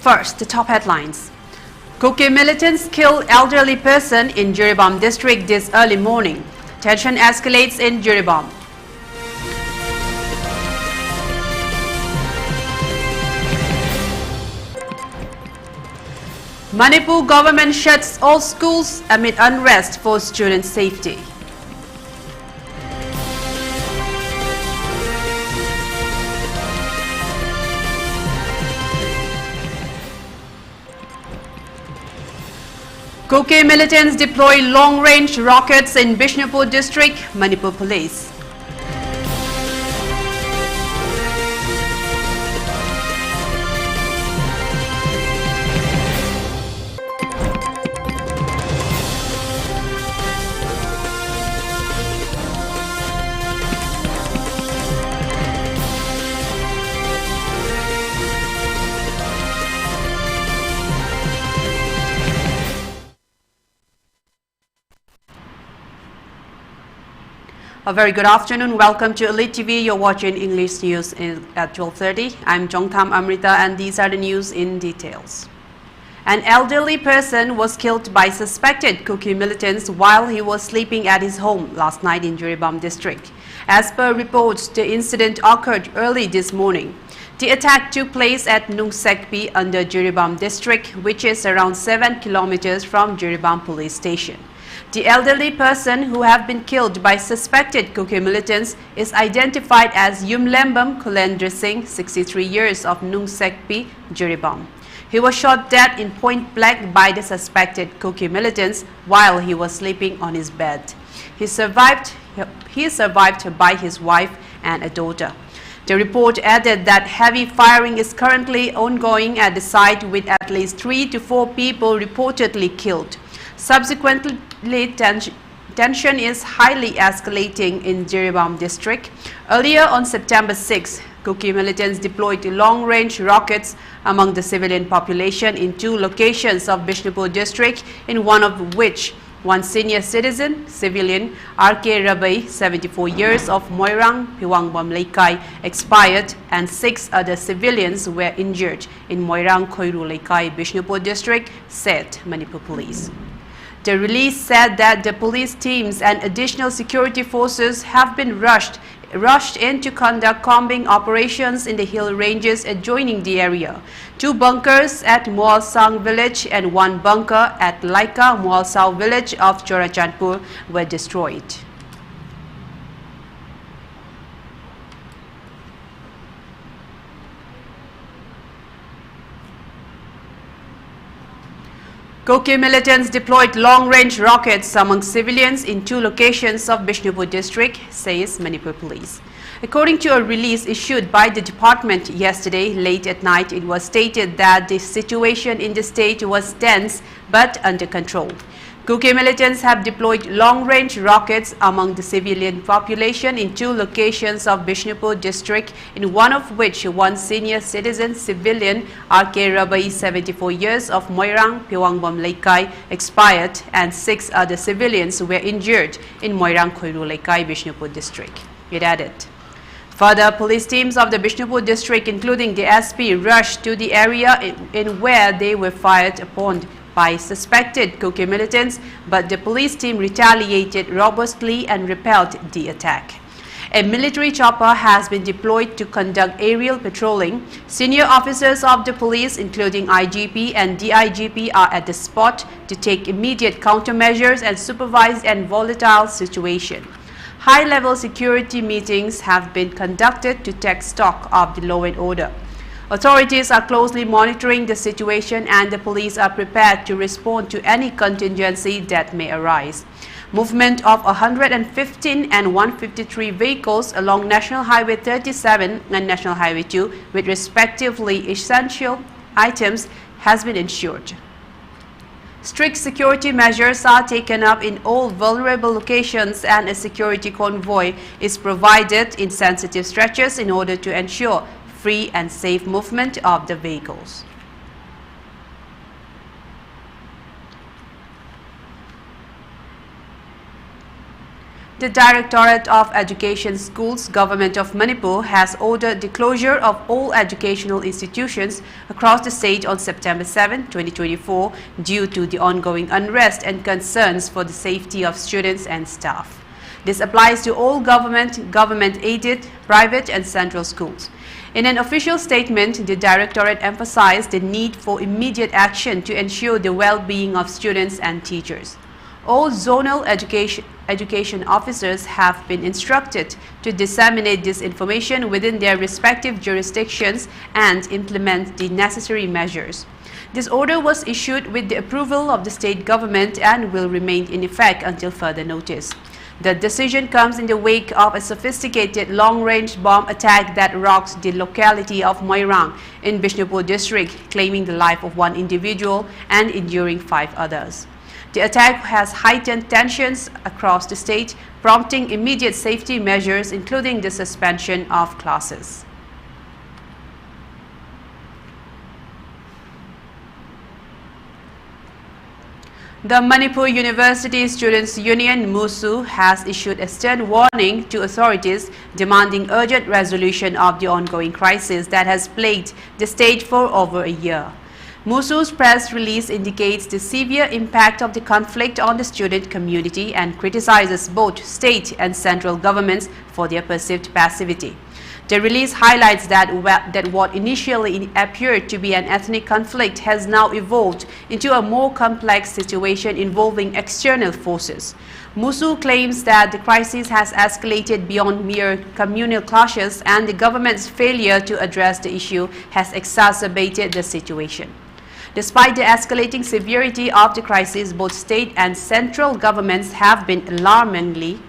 First, the top headlines. Kuki militants kill elderly person in Jiribam district this early morning. Tension escalates in Jiribam. Manipur government shuts all schools amid unrest for student safety. Kuki militants deploy long-range rockets in Bishnupur district, Manipur police. A very good afternoon. Welcome to Elite TV. You're watching English news at 12:30. I'm Chongtham, Amrita, and these are the news in details. An elderly person was killed by suspected Kuki militants while he was sleeping at his home last night in Jiribam district. As per reports, the incident occurred early this morning. The attack took place at Nungsekpi under Jiribam district, which is around 7 kilometers from Jiribam police station. The elderly person who have been killed by suspected Kuki militants is identified as Yumlembam Kulendra Singh, 63 years, of Nungsekpi, Jiribam. He was shot dead in point blank by the suspected Kuki militants while he was sleeping on his bed. He survived by his wife and a daughter. The report added that heavy firing is currently ongoing at the site with at least 3 to 4 people reportedly killed. Subsequently, tension is highly escalating in Jiribam district. Earlier on September 6, Kuki militants deployed long-range rockets among the civilian population in 2 locations of Bishnupur district, in one of which one senior citizen, civilian R.K. Rabai, 74 years, of Moirang, Piwangbam Laikai, expired, and 6 other civilians were injured in Moirang, Khoiru Laikai, Bishnupur district, said Manipur police. The release said that the police teams and additional security forces have been rushed in to conduct combing operations in the hill ranges adjoining the area. 2 bunkers at Moalsang village and 1 bunker at Laika Moalsang village of Chorachandpur were destroyed. Kuki militants deployed long-range rockets among civilians in 2 locations of Bishnupur district, says Manipur police. According to a release issued by the department yesterday late at night, it was stated that the situation in the state was tense but under control. Kuki militants have deployed long-range rockets among the civilian population in 2 locations of Bishnupur district, in one of which one senior citizen civilian R.K. Rabai, 74 years, of Moirang, Piwangbam Laikai, expired, and 6 other civilians were injured in Moirang, Khoiru Laikai, Bishnupur district. It added. Further, police teams of the Bishnupur district, including the SP, rushed to the area in where they were fired upon by suspected Kuki militants, but the police team retaliated robustly and repelled the attack. A military chopper has been deployed to conduct aerial patrolling. Senior officers of the police, including IGP and DIGP, are at the spot to take immediate countermeasures and supervise a volatile situation. High-level security meetings have been conducted to take stock of the law and order. Authorities are closely monitoring the situation and the police are prepared to respond to any contingency that may arise. Movement of 115 and 153 vehicles along National Highway 37 and National Highway 2 with respectively essential items has been ensured. Strict security measures are taken up in all vulnerable locations and a security convoy is provided in sensitive stretches in order to ensure free and safe movement of the vehicles. The Directorate of Education Schools, Government of Manipur, has ordered the closure of all educational institutions across the state on September 7, 2024, due to the ongoing unrest and concerns for the safety of students and staff. This applies to all government-aided, private and central schools. In an official statement, the Directorate emphasized the need for immediate action to ensure the well-being of students and teachers. All zonal education officers have been instructed to disseminate this information within their respective jurisdictions and implement the necessary measures. This order was issued with the approval of the state government and will remain in effect until further notice. The decision comes in the wake of a sophisticated long-range bomb attack that rocked the locality of Moirang in Bishnupur district, claiming the life of one individual and injuring 5 others. The attack has heightened tensions across the state, prompting immediate safety measures, including the suspension of classes. The Manipur University Students' Union MUSU has issued a stern warning to authorities demanding urgent resolution of the ongoing crisis that has plagued the state for over a year. MUSU's press release indicates the severe impact of the conflict on the student community and criticizes both state and central governments for their perceived passivity. The release highlights that what initially appeared to be an ethnic conflict has now evolved into a more complex situation involving external forces. MUSU claims that the crisis has escalated beyond mere communal clashes and the government's failure to address the issue has exacerbated the situation. Despite the escalating severity of the crisis, both state and central governments have been alarmingly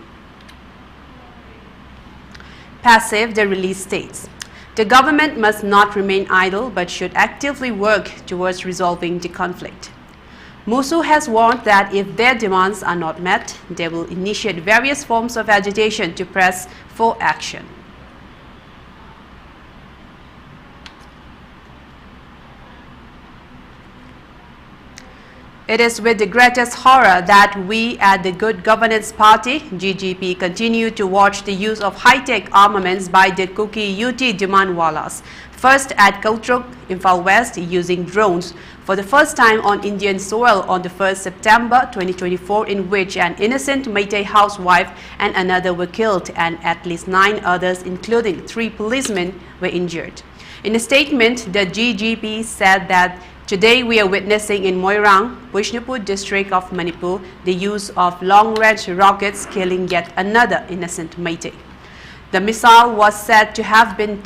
passive, the release states. The government must not remain idle but should actively work towards resolving the conflict. MUSU has warned that if their demands are not met, they will initiate various forms of agitation to press for action. It is with the greatest horror that we at the Good Governance Party, GGP, continue to watch the use of high-tech armaments by the Kuki UT Dimandwalas. First at Kautruk, Imphal West, using drones for the first time on Indian soil on the 1st September 2024, in which an innocent Meitei housewife and another were killed and at least 9 others, including 3 policemen, were injured. In a statement, the GGP said that today we are witnessing in Moirang, Bishnupur district of Manipur, the use of long-range rockets killing yet another innocent Meitei. The missile was said to have been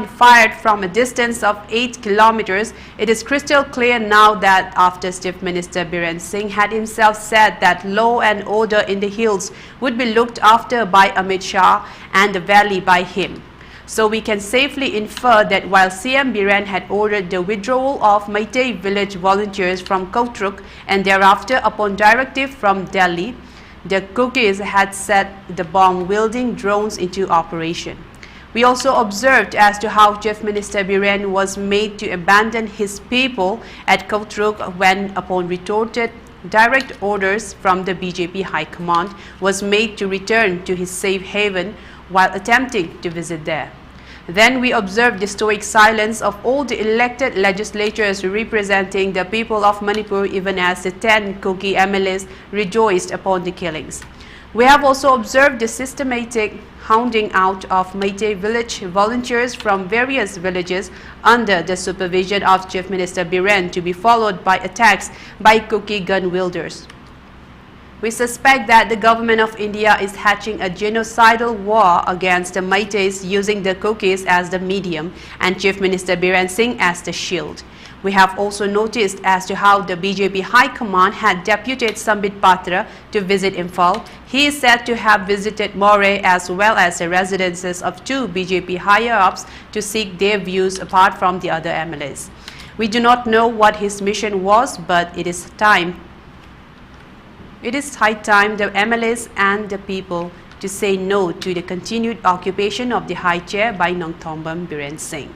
fired from a distance of 8 kilometers. It is crystal clear now that after Chief Minister Biren Singh had himself said that law and order in the hills would be looked after by Amit Shah and the valley by him. So we can safely infer that while CM Biren had ordered the withdrawal of Meitei village volunteers from Kautruk and thereafter upon directive from Delhi, the Kukis had set the bomb-wielding drones into operation. We also observed as to how Chief Minister Biren was made to abandon his people at Kautruk when, upon retorted direct orders from the BJP High Command, was made to return to his safe haven while attempting to visit there. Then we observed the stoic silence of all the elected legislators representing the people of Manipur, even as the 10 Kuki MLAs rejoiced upon the killings. We have also observed the systematic hounding out of Meitei village volunteers from various villages under the supervision of Chief Minister Biren, to be followed by attacks by Kuki gun wielders. We suspect that the government of India is hatching a genocidal war against the Meiteis using the Kukis as the medium and Chief Minister Biren Singh as the shield. We have also noticed as to how the BJP High Command had deputed Sambit Patra to visit Imphal. He is said to have visited Moray as well as the residences of 2 BJP higher-ups to seek their views apart from the other MLAs. We do not know what his mission was, but it is high time the MLAs and the people to say no to the continued occupation of the high chair by Nongthombam Biren Singh.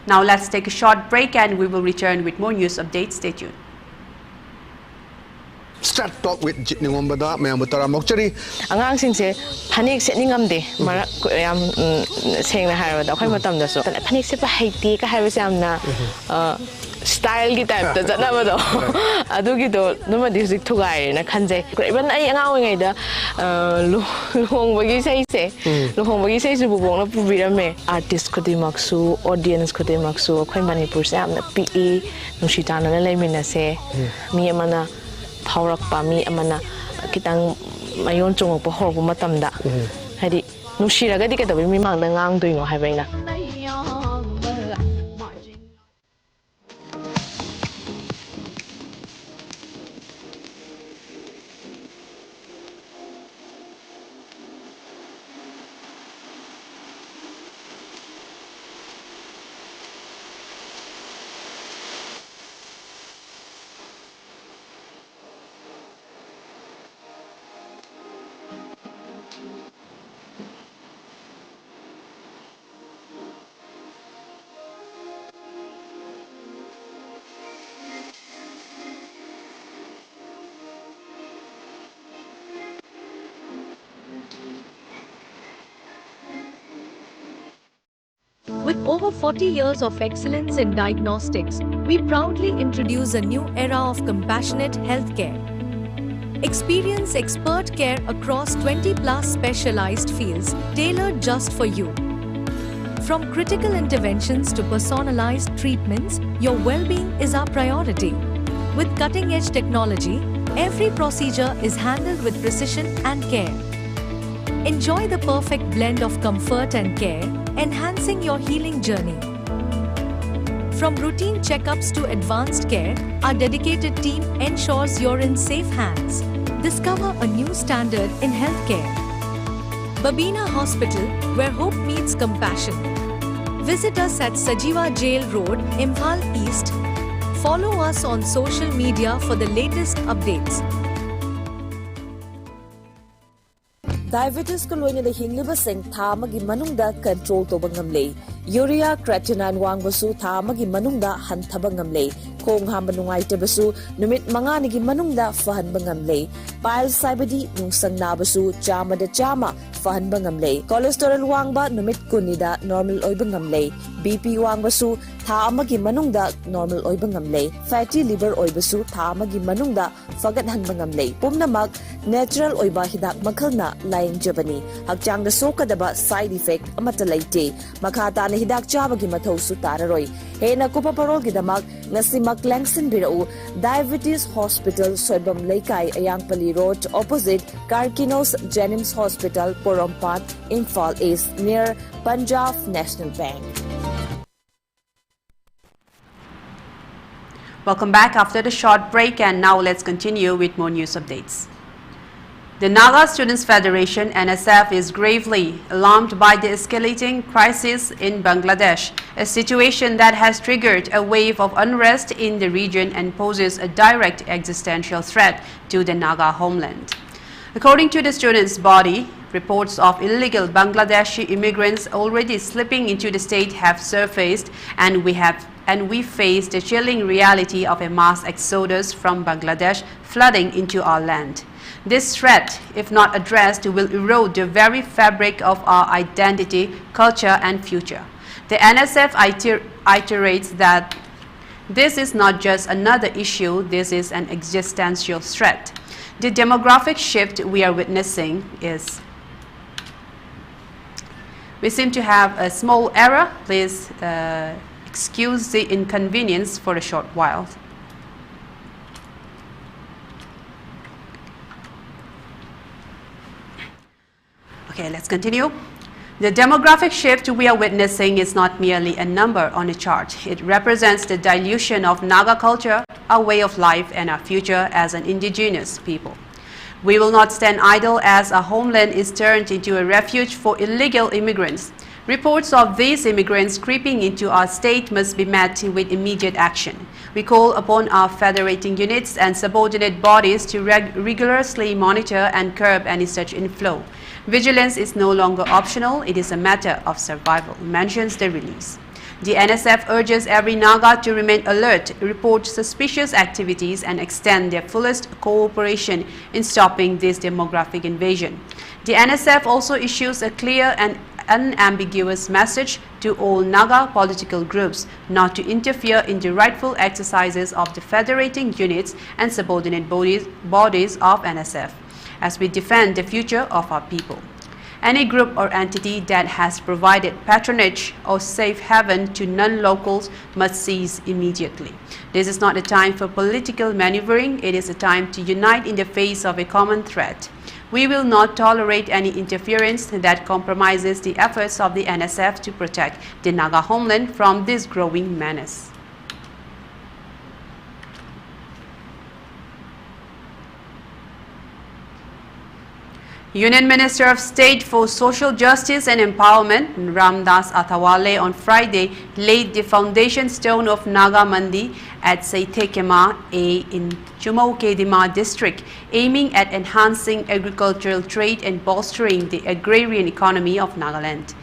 Now let's take a short break and we will return with more news updates. Stay tuned. Start talk with Jitni Wombada, Mayamutara Mokchari. Angang singse panik setningam de mara yam seng na harwa da khoi matam da so panik se pa haiti ka harwa sam na style gi type da jana ba do adu gi do numa music thugai na khanje even ai angang ngai da luhong bagi sai se luhong bagi sai su bubong na pubirame artist khodi maksu audience khodi maksu khoi Manipur se am na pe nushita na leimina se mi amana Power Pami Amana Kitang Mayon Chung of Horguma Tamda. Hadi Nushira Gadika, the Mimang Lang doing or having. With over 40 years of excellence in diagnostics, we proudly introduce a new era of compassionate healthcare. Experience expert care across 20+ specialized fields tailored just for you. From critical interventions to personalized treatments, your well-being is our priority. With cutting-edge technology, every procedure is handled with precision and care. Enjoy the perfect blend of comfort and care, enhancing your healing journey. From routine checkups to advanced care, our dedicated team ensures you're in safe hands. Discover a new standard in healthcare. Babina Hospital, where hope meets compassion. Visit us at Sajiva Jail Road, Imphal East. Follow us on social media for the latest updates. Diabetes ko loina da hingliba sing tha magi manungda control to bangamle. Urea creatinine wangbasu tha magi manungda hanthaba ngamle. Khong hamba nungaitabasu numit manganigi manungda fahanba ngamle. Pile saibadi nungsang nabasu chama da chama fahanba ngamle. Cholesterol wangba numit kunida normal oiba ngamle. BP wangbasu tha amagi manungda normal oiba ngamle. Fatty liver oibasu tha amagi manungda fagat hanba ngamle. Pumnamak natural oiba hidak makhalna layang jabani. Hakchang da sokadaba side effect amata laite. Makhata na hidak chabagi mathau su tararoi. Hena kupa parol gidamak ngasi maklangsin birau Diabetes Hospital Soibam Laikai Ayangpali Road opposite Karkinos Jennings Hospital Porompat Imphal East near Punjab National Bank. Welcome back after the short break, and now let's continue with more news updates. The Naga Students Federation NSF is gravely alarmed by the escalating crisis in Bangladesh, a situation that has triggered a wave of unrest in the region and poses a direct existential threat to the Naga homeland. According to the students' body, reports of illegal Bangladeshi immigrants already slipping into the state have surfaced, and we face the chilling reality of a mass exodus from Bangladesh flooding into our land. This threat, if not addressed, will erode the very fabric of our identity, culture, and future. The NSF iterates that this is not just another issue, this is an existential threat. The demographic shift we are witnessing is... We seem to have a small error. Please excuse the inconvenience for a short while. Okay, let's continue. The demographic shift we are witnessing is not merely a number on a chart. It represents the dilution of Naga culture, our way of life, and our future as an indigenous people. We will not stand idle as our homeland is turned into a refuge for illegal immigrants. Reports of these immigrants creeping into our state must be met with immediate action. We call upon our federating units and subordinate bodies to rigorously monitor and curb any such inflow. Vigilance is no longer optional, it is a matter of survival, mentions the release. The NSF urges every Naga to remain alert, report suspicious activities and extend their fullest cooperation in stopping this demographic invasion. The NSF also issues a clear and unambiguous message to all Naga political groups not to interfere in the rightful exercises of the federating units and subordinate bodies of NSF, as we defend the future of our people. Any group or entity that has provided patronage or safe haven to non-locals must cease immediately. This is not a time for political maneuvering, it is a time to unite in the face of a common threat. We will not tolerate any interference that compromises the efforts of the NSF to protect the Naga homeland from this growing menace. Union Minister of State for Social Justice and Empowerment, Ramdas Athawale, on Friday laid the foundation stone of Naga Mandi at Saitekema A in Chumaukedima district, aiming at enhancing agricultural trade and bolstering the agrarian economy of Nagaland.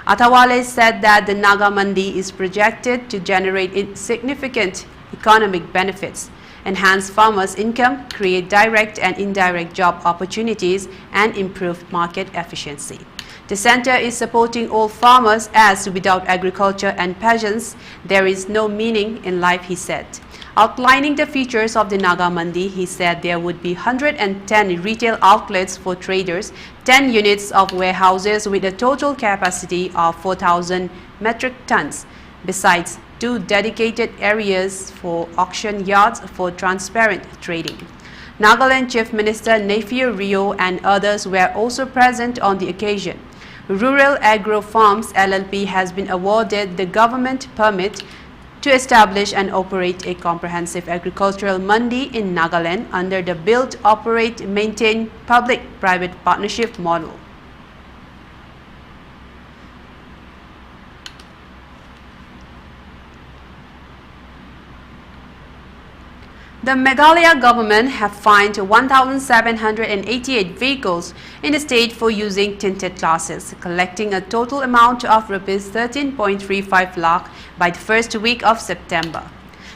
Athawale said that the Naga Mandi is projected to generate significant economic benefits, enhance farmers' income, create direct and indirect job opportunities, and improve market efficiency. The center is supporting all farmers as without agriculture and peasants, there is no meaning in life, he said. Outlining the features of the Naga Mandi, he said there would be 110 retail outlets for traders, 10 units of warehouses with a total capacity of 4,000 metric tons, besides 2 dedicated areas for auction yards for transparent trading. Nagaland Chief Minister Nefiu Rio and others were also present on the occasion. Rural Agro Farms LLP has been awarded the government permit to establish and operate a comprehensive agricultural mandi in Nagaland under the Build, Operate, Maintain Public-Private Partnership model. The Meghalaya government have fined 1,788 vehicles in the state for using tinted glasses, collecting a total amount of Rs 13.35 lakh by the first week of September.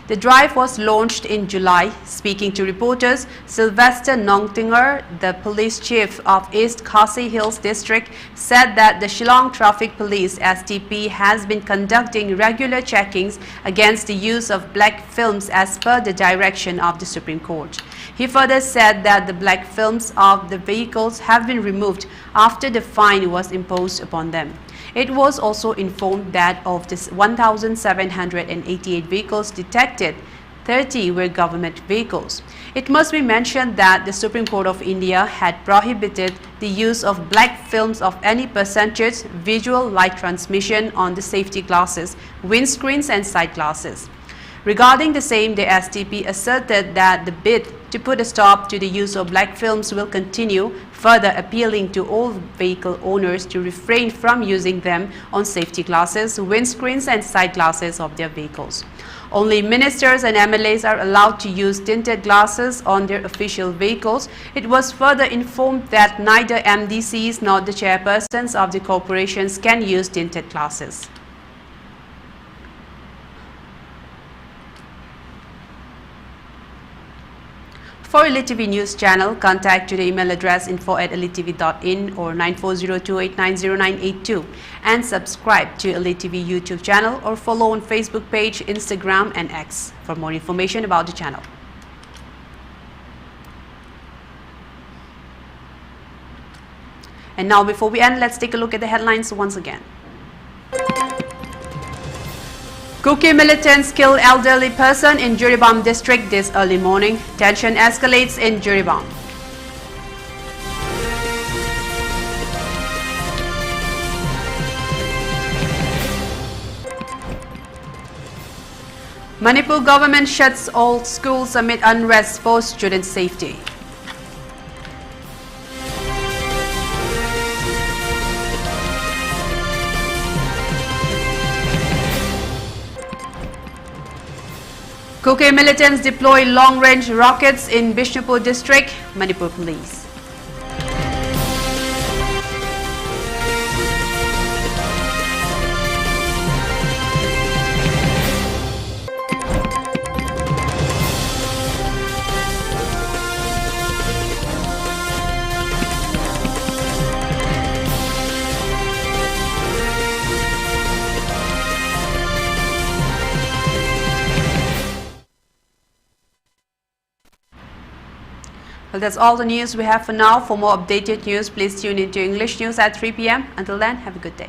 The drive was launched in July. Speaking to reporters, Sylvester Nongtinger, the police chief of East Khasi Hills district, said that the Shillong Traffic Police STP has been conducting regular checkings against the use of black films as per the direction of the Supreme Court. He further said that the black films of the vehicles have been removed after the fine was imposed upon them. It was also informed that of the 1,788 vehicles detected, 30 were government vehicles. It must be mentioned that the Supreme Court of India had prohibited the use of black films of any percentage visual light transmission on the safety glasses, windscreens and side glasses. Regarding the same, the STP asserted that the bid to put a stop to the use of black films will continue, further appealing to all vehicle owners to refrain from using them on safety glasses, windscreens and side glasses of their vehicles. Only ministers and MLAs are allowed to use tinted glasses on their official vehicles. It was further informed that neither MDCs nor the chairpersons of the corporations can use tinted glasses. For ELITETV News Channel, contact to the email address info@elitetv.in or 9402890982 and subscribe to ELITETV YouTube channel or follow on Facebook page, Instagram and X for more information about the channel. And now before we end, let's take a look at the headlines once again. Kuki militants kill elderly person in Jiribam district this early morning. Tension escalates in Jiribam. Manipur government shuts all schools amid unrest for student safety. Kuki militants deploy long-range rockets in Bishnupur district, Manipur police. Well, that's all the news we have for now. For more updated news, please tune into English News at 3 p.m. Until then, have a good day.